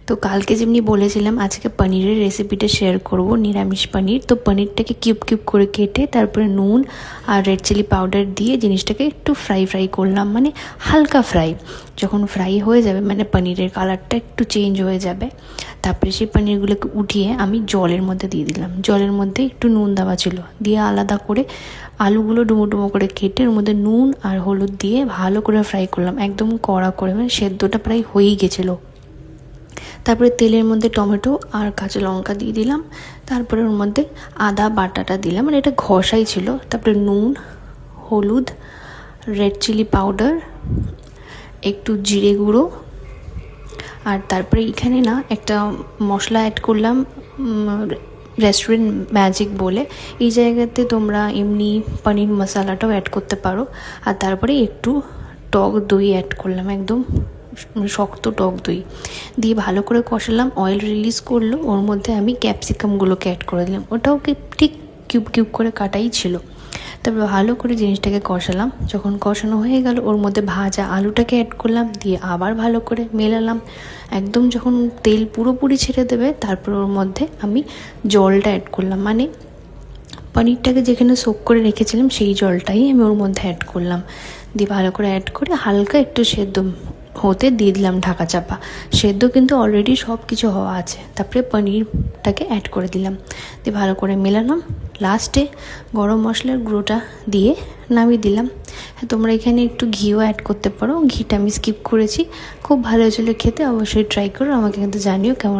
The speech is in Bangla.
তো কালকে যেমনি বলেছিলাম আজকে পনিরের রেসিপিটা শেয়ার করব, নিরামিষ পনির। তো পনিরটাকে কিউব কিউব করে কেটে তারপরে নুন আর রেড চিলি পাউডার দিয়ে জিনিসটাকে একটু ফ্রাই করলাম, মানে হালকা ফ্রাই। যখন ফ্রাই হয়ে যাবে, মানে পনিরের কালারটা একটু চেঞ্জ হয়ে যাবে, তারপরে সেই পনিরগুলোকে উঠিয়ে আমি জলের মধ্যে দিয়ে দিলাম। জলের মধ্যে একটু নুন দেওয়া ছিল, দিয়ে আলাদা করে আলুগুলো ডুমো ডুমো করে কেটে ওর মধ্যে নুন আর হলুদ দিয়ে ভালো করে ফ্রাই করলাম, একদম কড়া করে, মানে সেদ্ধটা প্রায় হয়েই গেছিলো। তারপরে তেলের মধ্যে টমেটো আর কাঁচা লঙ্কা দিয়ে দিলাম, তারপরে ওর মধ্যে আদা বাটাটা দিলাম, মানে এটা ঘষাই ছিল। তারপরে নুন, হলুদ, রেড চিলি পাউডার, একটু জিরে গুঁড়ো, আর তারপরে এখানে না একটা মশলা অ্যাড করলাম, রেস্টুরেন্ট ম্যাজিক বলে। এই জায়গাতে তোমরা এমনি পনির মশলাটাও অ্যাড করতে পারো। আর তারপরে একটু টক দই অ্যাড করলাম, একদম শক্ত টক দই দিয়ে ভালো করে কষালাম। অয়েল রিলিজ করলো, ওর মধ্যে আমি ক্যাপসিকামগুলোকে অ্যাড করে দিলাম, ওটাও ঠিক কিউব কিউব করে কাটাই ছিল। তারপর ভালো করে জিনিসটাকে কষালাম। যখন কষানো হয়ে গেল, ওর মধ্যে ভাজা আলুটাকে অ্যাড করলাম, দিয়ে আবার ভালো করে মেলালাম। একদম যখন তেল পুরোপুরি ছেড়ে দেবে, তারপর ওর মধ্যে আমি জলটা অ্যাড করলাম, মানে পনিরটাকে যেখানে সোক করে রেখেছিলাম সেই জলটাই আমি ওর মধ্যে অ্যাড করলাম। দিয়ে ভালো করে অ্যাড করে হালকা একটু সেদ্ধ হতে দিয়ে দিলাম ঢাকা চাপা। সেদ্ধ কিন্তু অলরেডি সব কিছু হওয়া আছে। তারপরে পনিরটাকে অ্যাড করে দিলাম, দিয়ে ভালো করে মেলালাম। লাস্টে গরম মশলার গুঁড়োটা দিয়ে নামিয়ে দিলাম। হ্যাঁ, তোমরা এখানে একটু ঘিও অ্যাড করতে পারো, ঘিটা আমি স্কিপ করেছি। খুব ভালো হয়েছিল খেতে, অবশ্যই ট্রাই করো, আমাকে কিন্তু জানিও কেমন।